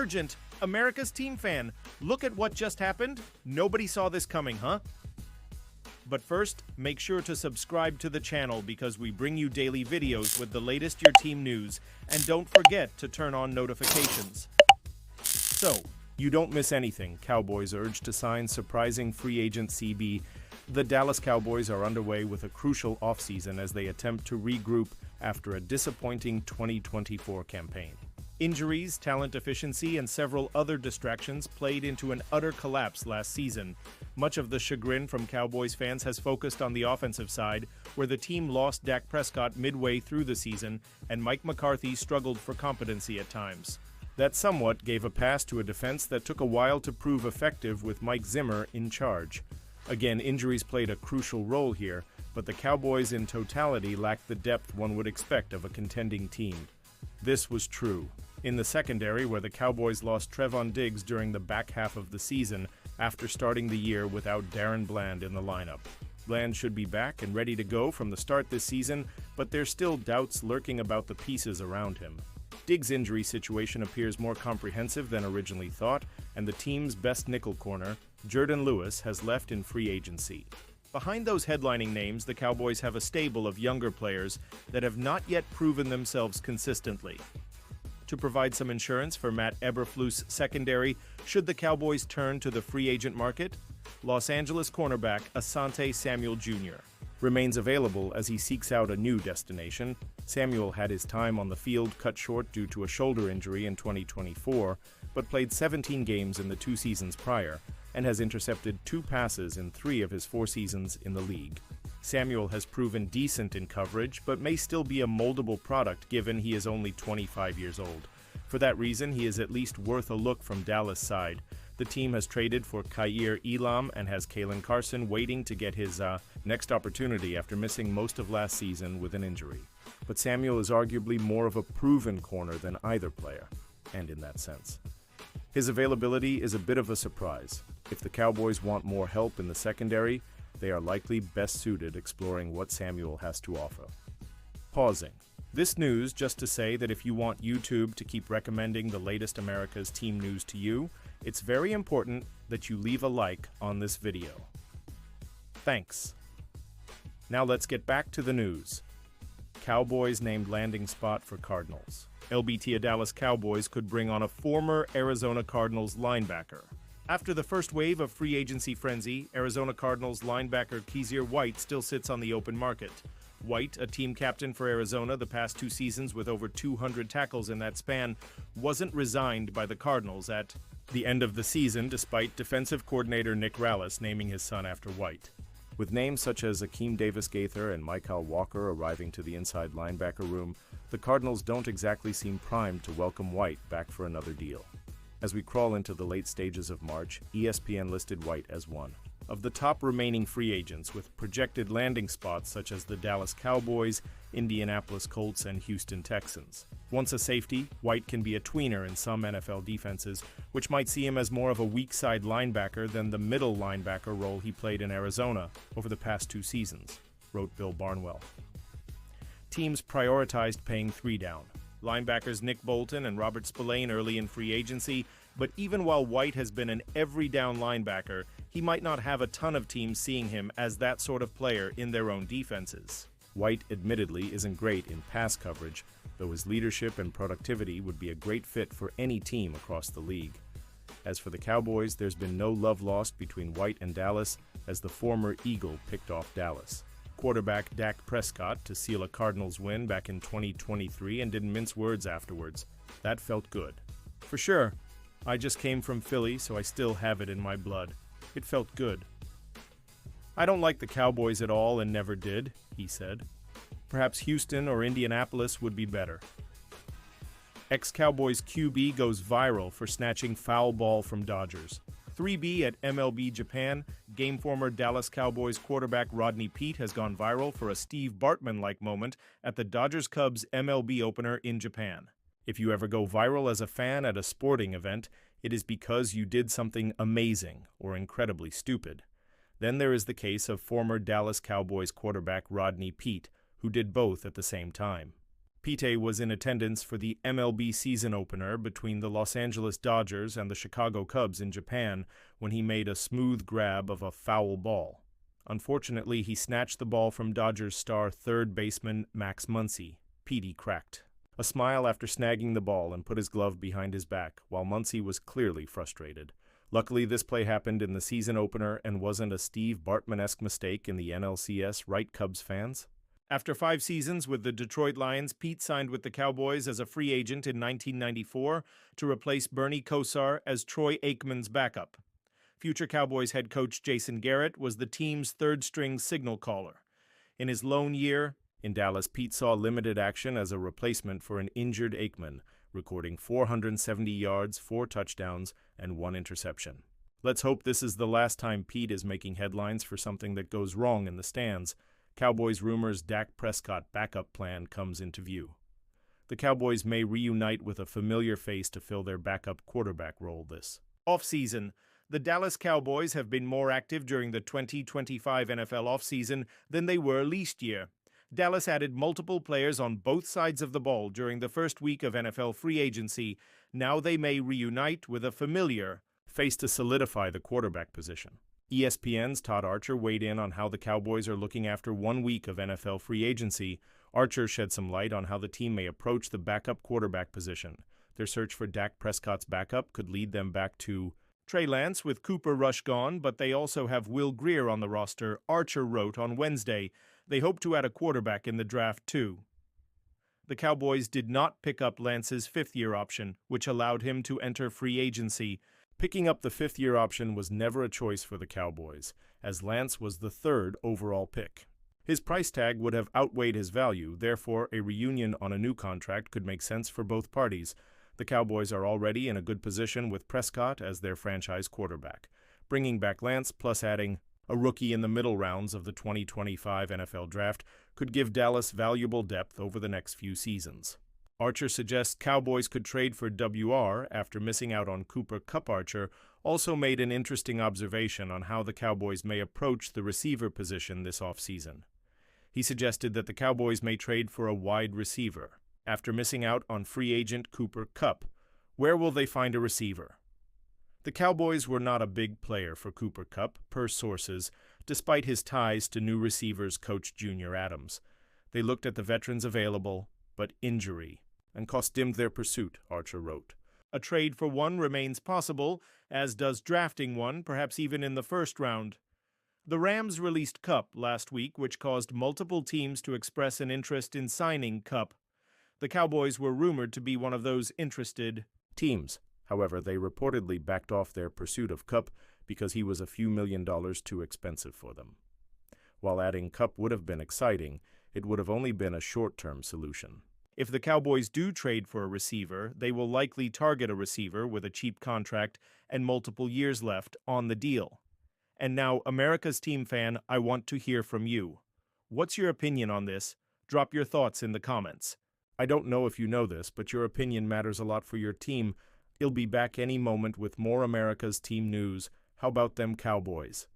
Urgent! America's team fan! Look at what just happened? Nobody saw this coming, huh? But first, make sure to subscribe to the channel because we bring you daily videos with the latest your team news, and don't forget to turn on notifications. So, you don't miss anything. Cowboys urge to sign surprising free agent CB. The Dallas Cowboys are underway with a crucial offseason as they attempt to regroup after a disappointing 2024 campaign. Injuries, talent deficiency, and several other distractions played into an utter collapse last season. Much of the chagrin from Cowboys fans has focused on the offensive side, where the team lost Dak Prescott midway through the season, and Mike McCarthy struggled for competency at times. That somewhat gave a pass to a defense that took a while to prove effective with Mike Zimmer in charge. Again, injuries played a crucial role here, but the Cowboys in totality lacked the depth one would expect of a contending team. This was true in the secondary, where the Cowboys lost Trevon Diggs during the back half of the season after starting the year without Darren Bland in the lineup. Bland should be back and ready to go from the start this season, but there's still doubts lurking about the pieces around him. Diggs' injury situation appears more comprehensive than originally thought, and the team's best nickel corner, Jordan Lewis, has left in free agency. Behind those headlining names, the Cowboys have a stable of younger players that have not yet proven themselves consistently. To provide some insurance for Matt Eberflus's secondary, should the Cowboys turn to the free agent market, Los Angeles cornerback Asante Samuel Jr. remains available as he seeks out a new destination. Samuel had his time on the field cut short due to a shoulder injury in 2024, but played 17 games in the 2 seasons prior and has intercepted 2 passes in 3 of his 4 seasons in the league. Samuel has proven decent in coverage, but may still be a moldable product given he is only 25 years old. For that reason, he is at least worth a look from Dallas' side. The team has traded for Kaiir Elam and has Kalen Carson waiting to get his next opportunity after missing most of last season with an injury. But Samuel is arguably more of a proven corner than either player, and in that sense. His availability is a bit of a surprise. If the Cowboys want more help in the secondary, they are likely best suited exploring what Samuel has to offer. Pausing. This news just to say that if you want YouTube to keep recommending the latest America's team news to you, it's very important that you leave a like on this video. Thanks. Now let's get back to the news. Cowboys named landing spot for Cardinals. LBT Dallas Cowboys could bring on a former Arizona Cardinals linebacker. After the first wave of free agency frenzy, Arizona Cardinals linebacker Kyzir White still sits on the open market. White, a team captain for Arizona the past 2 seasons with over 200 tackles in that span, wasn't resigned by the Cardinals at the end of the season despite defensive coordinator Nick Rallis naming his son after White. With names such as Akeem Davis-Gaither and Michael Walker arriving to the inside linebacker room, the Cardinals don't exactly seem primed to welcome White back for another deal. As we crawl into the late stages of March, ESPN listed White as one of the top remaining free agents with projected landing spots such as the Dallas Cowboys, Indianapolis Colts, and Houston Texans. Once a safety, White can be a tweener in some NFL defenses, which might see him as more of a weak side linebacker than the middle linebacker role he played in Arizona over the past 2 seasons, wrote Bill Barnwell. Teams prioritized paying 3 down. Linebackers Nick Bolton and Robert Spillane early in free agency, but even while White has been an every-down linebacker, he might not have a ton of teams seeing him as that sort of player in their own defenses. White admittedly isn't great in pass coverage, though his leadership and productivity would be a great fit for any team across the league. As for the Cowboys, there's been no love lost between White and Dallas, as the former Eagle picked off Dallas. Quarterback Dak Prescott to seal a Cardinals win back in 2023 and didn't mince words afterwards. That felt good. For sure, I just came from Philly, so I still have it in my blood. It felt good. I don't like the Cowboys at all and never did, he said. Perhaps Houston or Indianapolis would be better. Ex-Cowboys QB goes viral for snatching foul ball from Dodgers. 3B at MLB Japan, game former Dallas Cowboys quarterback Rodney Peete has gone viral for a Steve Bartman-like moment at the Dodgers-Cubs MLB opener in Japan. If you ever go viral as a fan at a sporting event, it is because you did something amazing or incredibly stupid. Then there is the case of former Dallas Cowboys quarterback Rodney Peete, who did both at the same time. Pete was in attendance for the MLB season opener between the Los Angeles Dodgers and the Chicago Cubs in Japan when he made a smooth grab of a foul ball. Unfortunately, he snatched the ball from Dodgers star third baseman Max Muncy. Pete cracked a smile after snagging the ball and put his glove behind his back, while Muncy was clearly frustrated. Luckily, this play happened in the season opener and wasn't a Steve Bartman-esque mistake in the NLCS, right, Cubs fans? After 5 seasons with the Detroit Lions, Pete signed with the Cowboys as a free agent in 1994 to replace Bernie Kosar as Troy Aikman's backup. Future Cowboys head coach Jason Garrett was the team's third-string signal caller. In his lone year in Dallas, Pete saw limited action as a replacement for an injured Aikman, recording 470 yards, 4 touchdowns, and 1 interception. Let's hope this is the last time Pete is making headlines for something that goes wrong in the stands. Cowboys rumors Dak Prescott backup plan comes into view. The Cowboys may reunite with a familiar face to fill their backup quarterback role this offseason. The Dallas Cowboys have been more active during the 2025 NFL offseason than they were last year. Dallas added multiple players on both sides of the ball during the first week of NFL free agency. Now they may reunite with a familiar face to solidify the quarterback position. ESPN's Todd Archer weighed in on how the Cowboys are looking after 1 week of NFL free agency. Archer shed some light on how the team may approach the backup quarterback position. Their search for Dak Prescott's backup could lead them back to Trey Lance with Cooper Rush gone, but they also have Will Grier on the roster, Archer wrote on Wednesday. They hope to add a quarterback in the draft, too. The Cowboys did not pick up Lance's fifth-year option, which allowed him to enter free agency. Picking up the fifth-year option was never a choice for the Cowboys, as Lance was the third overall pick. His price tag would have outweighed his value, therefore a reunion on a new contract could make sense for both parties. The Cowboys are already in a good position with Prescott as their franchise quarterback. Bringing back Lance plus adding a rookie in the middle rounds of the 2025 NFL Draft could give Dallas valuable depth over the next few seasons. Archer suggests Cowboys could trade for WR after missing out on Cooper Kupp. Archer also made an interesting observation on how the Cowboys may approach the receiver position this offseason. He suggested that the Cowboys may trade for a wide receiver. After missing out on free agent Cooper Kupp, where will they find a receiver? The Cowboys were not a big player for Cooper Kupp, per sources, despite his ties to new receivers coach Junior Adams. They looked at the veterans available, but injury and cost dimmed their pursuit, Archer wrote. A trade for one remains possible, as does drafting one, perhaps even in the first round. The Rams released Kupp last week, which caused multiple teams to express an interest in signing Kupp. The Cowboys were rumored to be one of those interested teams. However, they reportedly backed off their pursuit of Kupp because he was a few $1 million too expensive for them. While adding Kupp would have been exciting, it would have only been a short-term solution. If the Cowboys do trade for a receiver, they will likely target a receiver with a cheap contract and multiple years left on the deal. And now, America's team fan, I want to hear from you. What's your opinion on this? Drop your thoughts in the comments. I don't know if you know this, but your opinion matters a lot for your team. He'll be back any moment with more America's team news. How about them Cowboys?